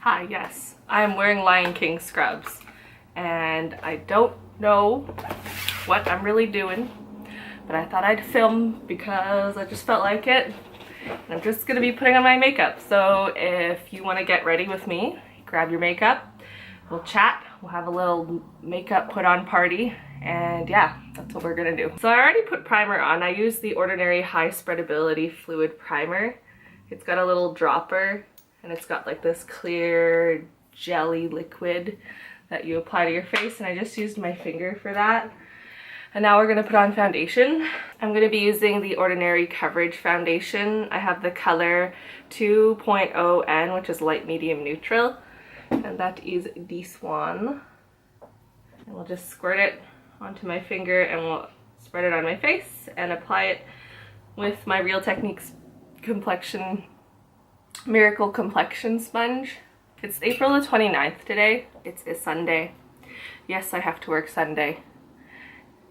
Hi, yes, I'm wearing Lion King scrubs and I don't know what I'm really doing, but I thought I'd film because I just felt like it. And I'm just gonna be putting on my makeup. So if you want to get ready with me, grab your makeup, we'll chat, we'll have a little makeup put on party, and yeah, that's what we're gonna do. So I already put primer on. I used the Ordinary High Spreadability Fluid Primer. It's got a little dropper and it's got like this clear jelly liquid that you apply to your face, and I just used my finger for that. And now we're gonna put on foundation. I'm gonna be using the Ordinary Coverage Foundation. I have the color 2.0N, which is light, medium, neutral, and that is this one. And we'll just squirt it onto my finger and we'll spread it on my face and apply it with my Real Techniques Miracle Complexion Sponge. It's April the 29th today. It's a Sunday. Yes, I have to work Sunday.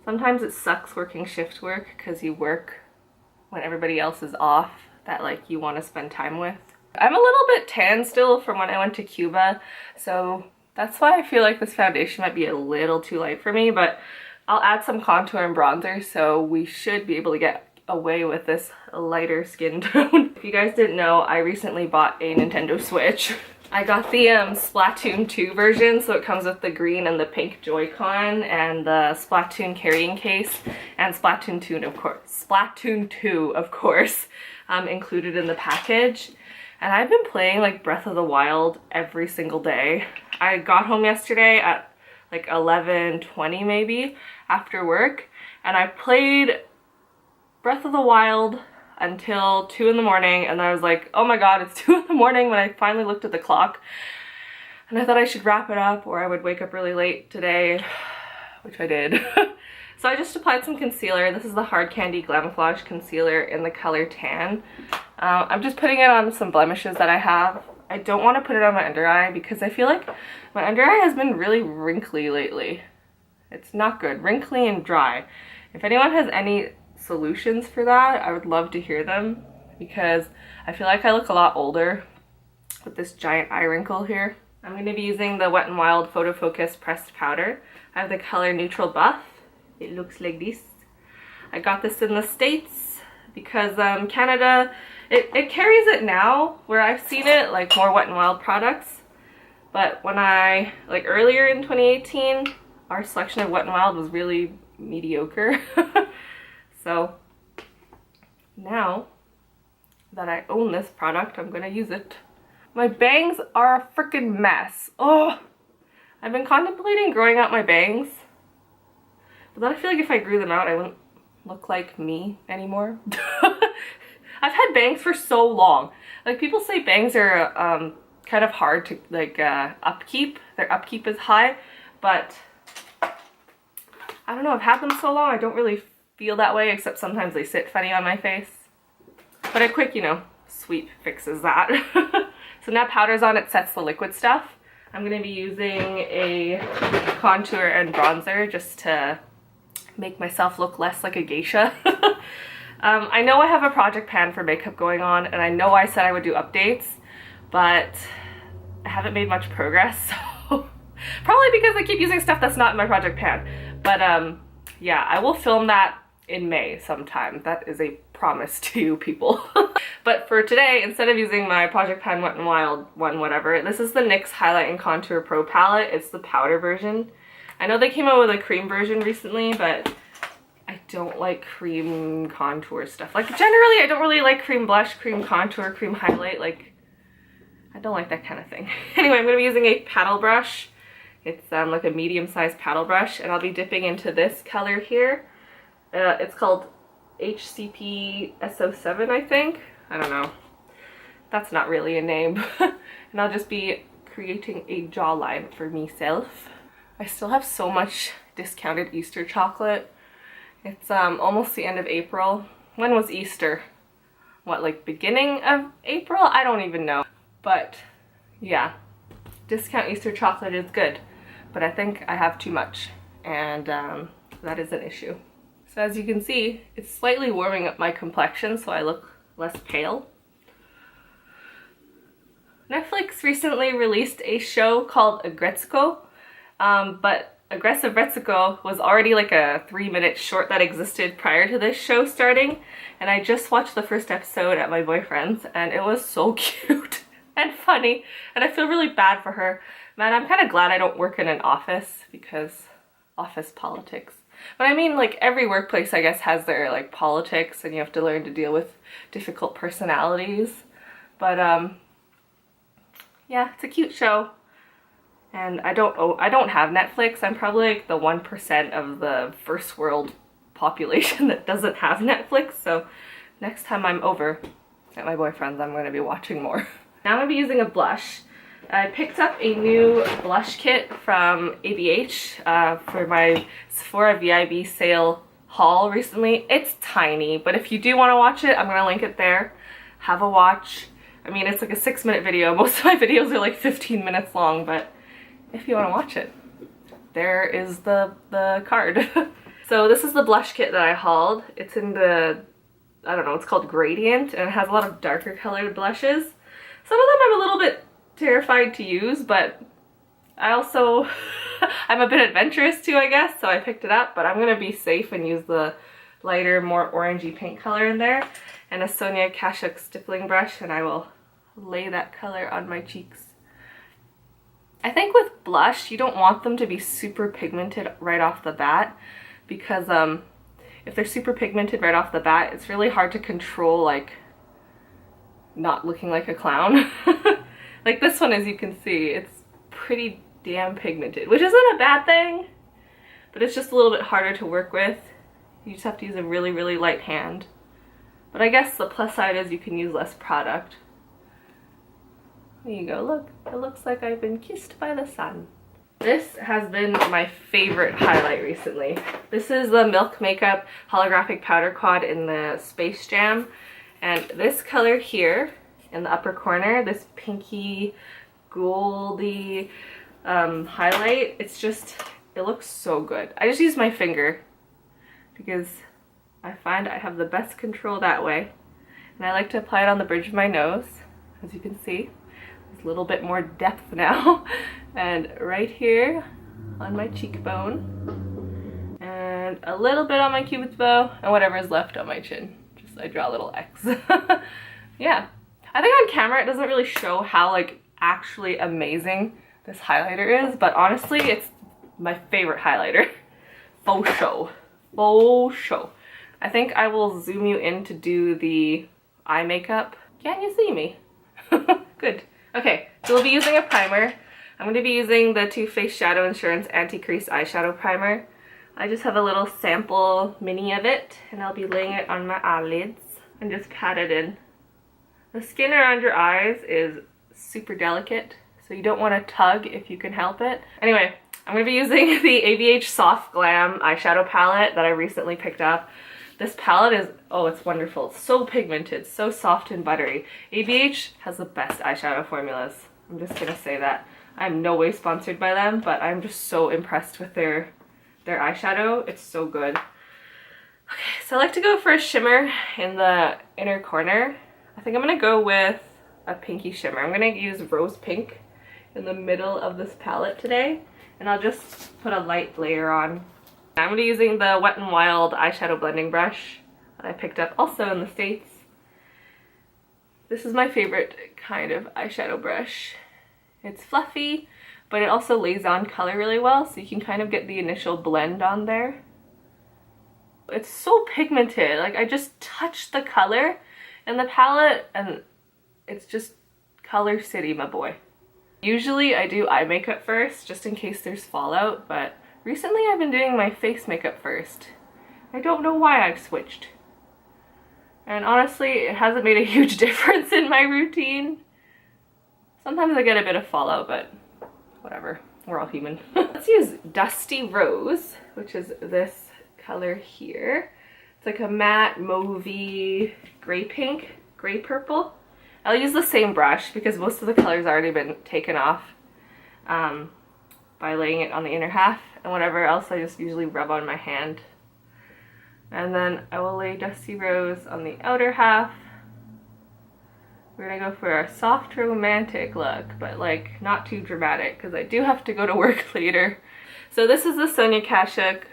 Sometimes it sucks working shift work because you work when everybody else is off that like you want to spend time with. I'm a little bit tan still from when I went to Cuba, so that's why I feel like this foundation might be a little too light for me, but I'll add some contour and bronzer, so we should be able to get away with this lighter skin tone. If you guys didn't know, I recently bought a Nintendo Switch. I got the Splatoon 2 version, so it comes with the green and the pink Joy-Con and the Splatoon carrying case, and Splatoon 2 of course, included in the package. And I've been playing like Breath of the Wild every single day. I got home yesterday at like 11:20 maybe after work, and I played Breath of the Wild until 2 in the morning, and I was like, oh my god, it's 2 in the morning when I finally looked at the clock, and I thought I should wrap it up or I would wake up really late today, which I did. So I just applied some concealer. This is the Hard Candy Glamouflage concealer in the color Tan. I'm just putting it on some blemishes that I have. I don't want to put it on my under eye because I feel like my under eye has been really wrinkly lately. It's not good, wrinkly and dry. If anyone has any solutions for that, I would love to hear them, because I feel like I look a lot older with this giant eye wrinkle here. I'm going to be using the Wet n Wild Photo Focus Pressed Powder. I have the color Neutral Buff. It looks like this. I got this in the States because Canada, it carries it now, where I've seen it like more Wet n Wild products, but when I, like earlier in 2018, our selection of Wet n Wild was really mediocre. So now that I own this product, I'm gonna use it. My bangs are a freaking mess. Oh, I've been contemplating growing out my bangs, but then I feel like if I grew them out, I wouldn't look like me anymore. I've had bangs for so long. Like, people say bangs are kind of hard to like upkeep. Their upkeep is high, but I don't know, I've had them so long I don't really feel that way, except sometimes they sit funny on my face. But a quick, you know, sweep fixes that. So now powder's on, it sets the liquid stuff. I'm gonna be using a contour and bronzer just to make myself look less like a geisha. I know I have a project pan for makeup going on, and I know I said I would do updates, but I haven't made much progress, so probably because I keep using stuff that's not in my project pan. But yeah, I will film that in May sometime. That is a promise to you people. But for today, instead of using my Project Pan Wet n Wild one, whatever, this is the NYX Highlight and Contour Pro palette. It's the powder version. I know they came out with a cream version recently, but I don't like cream contour stuff. Like, generally, I don't really like cream blush, cream contour, cream highlight. Like, I don't like that kind of thing. Anyway, I'm going to be using a paddle brush. It's like a medium-sized paddle brush, and I'll be dipping into this color here. It's called HCP SO7, I think. I don't know. That's not really a name. And I'll just be creating a jawline for myself. I still have so much discounted Easter chocolate. It's almost the end of April. When was Easter? What, like beginning of April? I don't even know. But yeah, discount Easter chocolate is good, but I think I have too much, and that is an issue. So as you can see, it's slightly warming up my complexion so I look less pale. Netflix recently released a show called Agretzko, but Aggressive Retsuko was already like a 3-minute short that existed prior to this show starting, and I just watched the first episode at my boyfriend's, and it was so cute and funny, and I feel really bad for her. Man, I'm kind of glad I don't work in an office, because office politics. But I mean, like, every workplace, I guess, has their, like, politics, and you have to learn to deal with difficult personalities. But, yeah, it's a cute show. And I don't have Netflix. I'm probably like the 1% of the first world population that doesn't have Netflix. So next time I'm over at my boyfriend's, I'm going to be watching more. Now I'm going to be using a blush. I picked up a new blush kit from ABH for my Sephora VIB sale haul recently. It's tiny, but if you do want to watch it, I'm going to link it there. Have a watch. I mean, it's like a 6-minute video. Most of my videos are like 15 minutes long, but if you want to watch it, there is the card. So this is the blush kit that I hauled. It's in the, I don't know, it's called Gradient, and it has a lot of darker colored blushes. Some of them I'm a little bit terrified to use, but I also, I'm a bit adventurous too, I guess, so I picked it up, but I'm gonna be safe and use the lighter, more orangey pink color in there, and a Sonia Kashuk stippling brush, and I will lay that color on my cheeks. I think with blush, you don't want them to be super pigmented right off the bat, because if they're super pigmented right off the bat, it's really hard to control, like, not looking like a clown. Like this one, as you can see, it's pretty damn pigmented, which isn't a bad thing, but it's just a little bit harder to work with. You just have to use a really, really light hand. But I guess the plus side is you can use less product. There you go, look, it looks like I've been kissed by the sun. This has been my favorite highlight recently. This is the Milk Makeup Holographic Powder Quad in the Space Jam. And this color here in the upper corner, this pinky, goldy highlight, it's just, it looks so good. I just use my finger because I find I have the best control that way. And I like to apply it on the bridge of my nose, as you can see. A little bit more depth now, and right here on my cheekbone, and a little bit on my cupid's bow, and whatever is left on my chin. Just I draw a little X. Yeah, I think on camera it doesn't really show how like actually amazing this highlighter is, but honestly it's my favorite highlighter. Faux show. Faux show. I think I will zoom you in to do the eye makeup. Can't you see me? Good. Okay, so we'll be using a primer. I'm going to be using the Too Faced Shadow Insurance Anti-Crease Eyeshadow Primer. I just have a little sample mini of it, and I'll be laying it on my eyelids and just pat it in. The skin around your eyes is super delicate, so you don't want to tug if you can help it. Anyway, I'm going to be using the ABH Soft Glam eyeshadow palette that I recently picked up. This palette is, oh, it's wonderful. It's so pigmented, so soft and buttery. ABH has the best eyeshadow formulas. I'm just gonna say that. I'm no way sponsored by them, but I'm just so impressed with their eyeshadow. It's so good. Okay, so I like to go for a shimmer in the inner corner. I think I'm gonna go with a pinky shimmer. I'm gonna use Rose Pink in the middle of this palette today, and I'll just put a light layer on. I'm going to be using the Wet n Wild eyeshadow blending brush that I picked up also in the States. This is my favorite kind of eyeshadow brush. It's fluffy, but it also lays on color really well, so you can kind of get the initial blend on there. It's so pigmented, like I just touched the color in the palette and it's just color city, my boy. Usually I do eye makeup first, just in case there's fallout, but recently I've been doing my face makeup first. I don't know why I've switched. And honestly, it hasn't made a huge difference in my routine. Sometimes I get a bit of fallout, but whatever. We're all human. Let's use Dusty Rose, which is this color here. It's like a matte mauvey gray pink, gray purple. I'll use the same brush because most of the color's already been taken off by laying it on the inner half, and whatever else I just usually rub on my hand. And then I will lay Dusty Rose on the outer half, We're gonna go for a soft romantic look, but like not too dramatic because I do have to go to work later. So this is the Sonia Kashuk.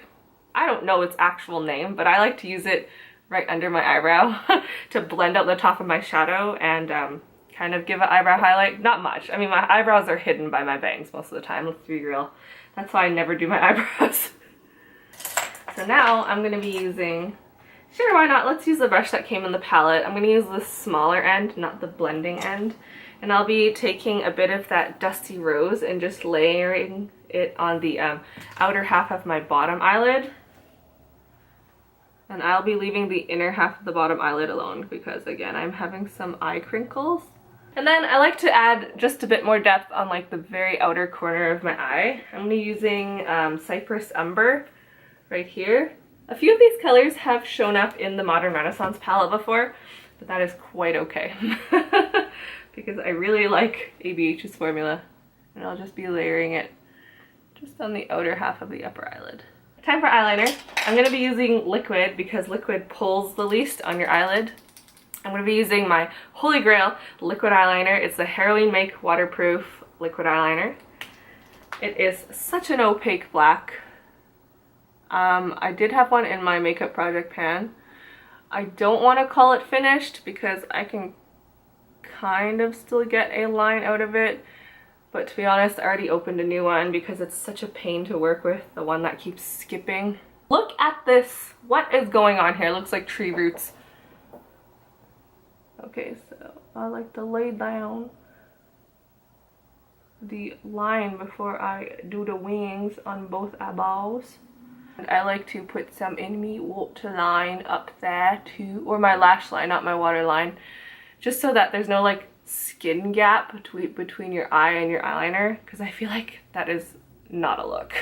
I don't know its actual name, but I like to use it right under my eyebrow to blend out the top of my shadow and kind of give an eyebrow highlight. Not much. I mean, my eyebrows are hidden by my bangs most of the time, let's be real. That's why I never do my eyebrows. So now I'm gonna be using, sure, why not? Let's use the brush that came in the palette. I'm gonna use the smaller end, not the blending end. And I'll be taking a bit of that Dusty Rose and just layering it on the outer half of my bottom eyelid. And I'll be leaving the inner half of the bottom eyelid alone because, again, I'm having some eye crinkles. And then I like to add just a bit more depth on like the very outer corner of my eye. I'm gonna be using Cypress Umber right here. A few of these colors have shown up in the Modern Renaissance palette before, but that is quite okay because I really like ABH's formula, and I'll just be layering it just on the outer half of the upper eyelid. Time for eyeliner. I'm going to be using liquid because liquid pulls the least on your eyelid. I'm going to be using my Holy Grail liquid eyeliner. It's the Heroine Make waterproof liquid eyeliner. It is such an opaque black. I did have one in my makeup project pan. I don't want to call it finished because I can kind of still get a line out of it. But to be honest, I already opened a new one because it's such a pain to work with, the one that keeps skipping. Look at this. What is going on here? It looks like tree roots. Okay, so I like to lay down the line before I do the wings on both eyeballs. And I like to put some in me waterline up there too, or my lash line, not my waterline, just so that there's no like skin gap between your eye and your eyeliner, because I feel like that is not a look.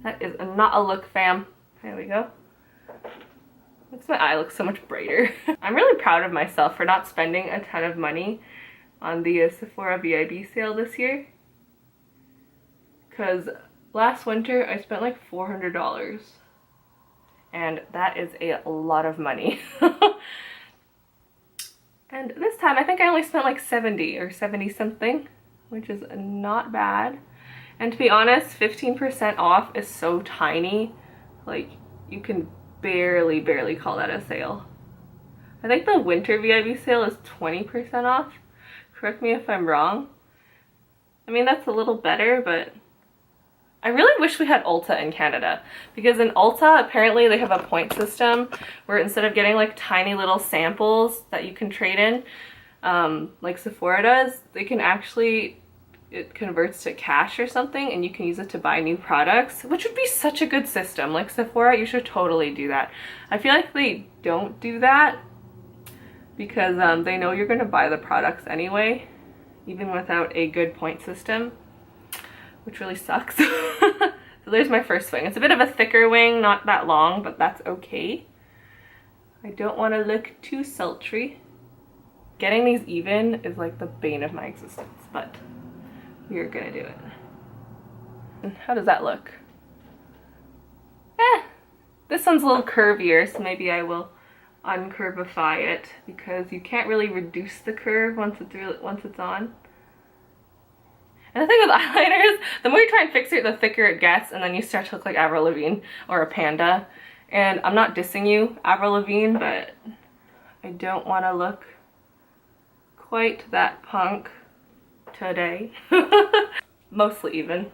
That is not a look, fam. There we go. Makes my eye look so much brighter. I'm really proud of myself for not spending a ton of money on the Sephora VIB sale this year, because last winter I spent like $400 and that is a lot of money. And this time I think I only spent like 70 or 70 something, which is not bad. And to be honest, 15% off is so tiny, like you can barely call that a sale. I think the winter VIB sale is 20% off. Correct me if I'm wrong. I mean, that's a little better, but I really wish we had Ulta in Canada, because in Ulta apparently they have a point system where instead of getting like tiny little samples that you can trade in like Sephora does, they can actually, it converts to cash or something and you can use it to buy new products, which would be such a good system. Like Sephora, you should totally do that. I feel like they don't do that because they know you're going to buy the products anyway, even without a good point system, which really sucks. So there's my first wing. It's a bit of a thicker wing, not that long, but that's okay. I don't want to look too sultry. Getting these even is like the bane of my existence, but we are gonna do it. And how does that look? This one's a little curvier, so maybe I will uncurvify it, because you can't really reduce the curve once it's on. And the thing with eyeliners, the more you try and fix it, the thicker it gets, and then you start to look like Avril Lavigne or a panda. And I'm not dissing you, Avril Lavigne, but I don't want to look quite that punk today. Mostly even.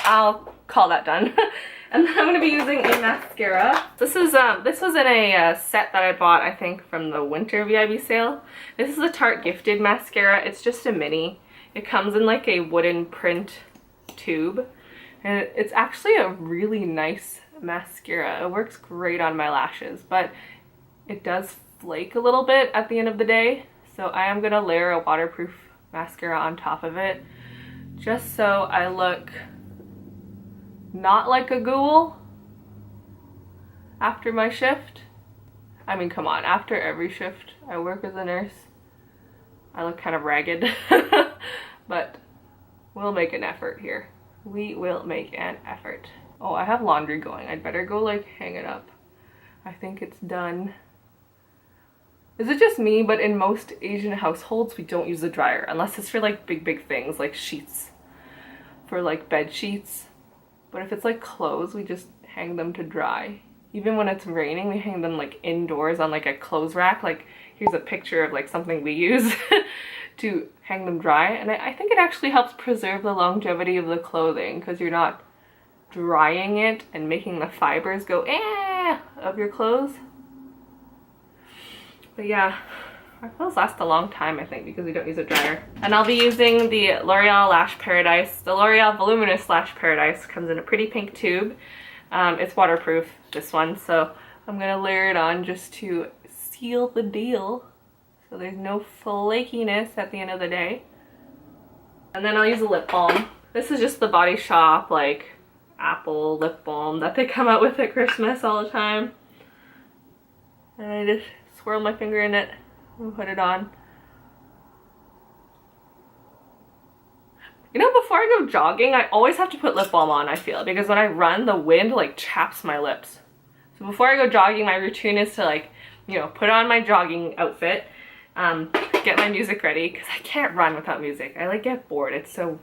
I'll call that done. And then I'm going to be using a mascara. This was in a set that I bought, I think, from the winter VIB sale. This is the Tarte Gifted mascara. It's just a mini. It comes in like a wooden print tube, and it's actually a really nice mascara. It works great on my lashes, but it does flake a little bit at the end of the day, so I am going to layer a waterproof mascara on top of it just so I look not like a ghoul after my shift. I mean, come on, after every shift I work as a nurse, I look kind of ragged. But we'll make an effort here. We will make an effort. Oh, I have laundry going. I'd better go like hang it up. I think it's done. Is it just me, but in most Asian households we don't use a dryer unless it's for like big things like sheets, for like bed sheets. But if it's like clothes, we just hang them to dry. Even when it's raining, we hang them like indoors on like a clothes rack. Like here's a picture of like something we use to hang them dry. And I think it actually helps preserve the longevity of the clothing because you're not drying it and making the fibers go of your clothes. But yeah, our clothes last a long time, I think, because we don't use a dryer. And I'll be using the L'Oreal Lash Paradise. The L'Oreal Voluminous Lash Paradise comes in a pretty pink tube. It's waterproof, this one, so I'm gonna layer it on just to seal the deal so there's no flakiness at the end of the day. And then I'll use a lip balm. This is just the Body Shop, like, apple lip balm that they come out with at Christmas all the time. And I just swirl my finger in it and put it on. You know, before I go jogging, I always have to put lip balm on, I feel, because when I run, the wind like chaps my lips. So before I go jogging, my routine is to like, you know, put on my jogging outfit, get my music ready, because I can't run without music. I like get bored. It's so,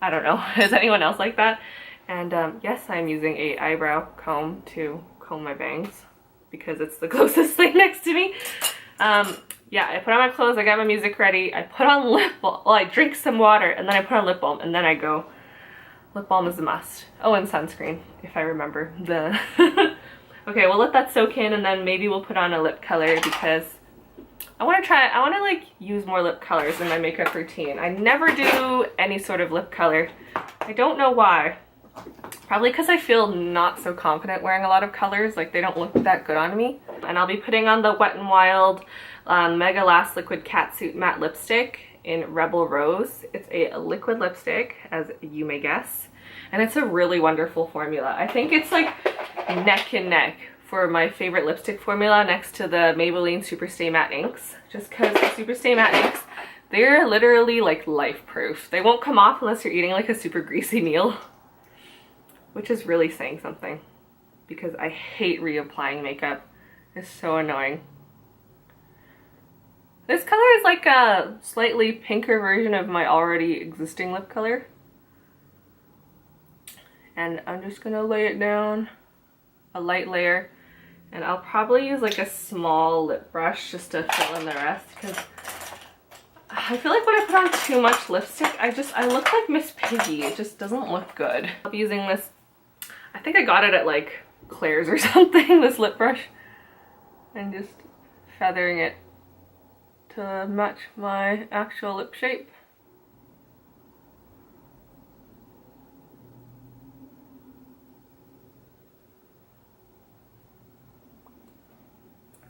I don't know. Is anyone else like that? And yes, I'm using a eyebrow comb to comb my bangs because it's the closest thing next to me. Yeah, I put on my clothes, I got my music ready, I put on lip balm, well, I drink some water, and then I put on lip balm, and then I go. Lip balm is a must. Oh, and sunscreen, if I remember the... Okay, we'll let that soak in, and then maybe we'll put on a lip color, because I want to like use more lip colors in my makeup routine. I never do any sort of lip color. I don't know why. Probably because I feel not so confident wearing a lot of colors, like they don't look that good on me. And I'll be putting on the Wet n Wild Mega Last Liquid Catsuit Matte Lipstick in Rebel Rose. It's a liquid lipstick, as you may guess, and it's a really wonderful formula. I think it's like neck and neck for my favorite lipstick formula next to the Maybelline Superstay Matte Inks, just because the Superstay Matte Inks, they're literally like life-proof. They won't come off unless you're eating like a super greasy meal. Which is really saying something, because I hate reapplying makeup. It's so annoying. This color is like a slightly pinker version of my already existing lip color. And I'm just gonna lay it down, a light layer, and I'll probably use like a small lip brush just to fill in the rest, because I feel like when I put on too much lipstick, I look like Miss Piggy. It just doesn't look good. I'll be using this, I think I got it at like Claire's or something, this lip brush, and just feathering it to match my actual lip shape.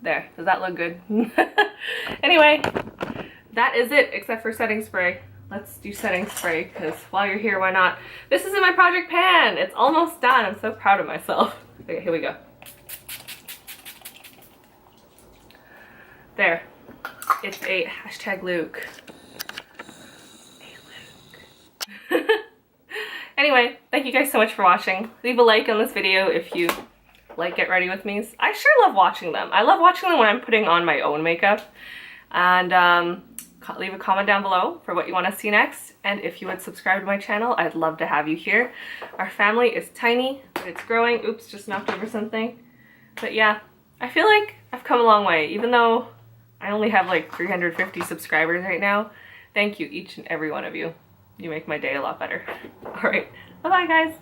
There, does that look good? Anyway, that is it except for setting spray. Let's do setting spray, because while you're here, why not? This is in my project pan. It's almost done. I'm so proud of myself. Okay, here we go. There. It's a hashtag Luke. Hey, Luke. Anyway, thank you guys so much for watching. Leave a like on this video if you like Get Ready With Me's. I sure love watching them. I love watching them when I'm putting on my own makeup. And leave a comment down below for what you want to see next, and if you would subscribe to my channel, I'd love to have you here. Our family is tiny, but it's growing. Oops, just knocked over something. But yeah, I feel like I've come a long way, even though I only have like 350 subscribers right now. Thank you, each and every one of you. You make my day a lot better. All right, bye-bye guys.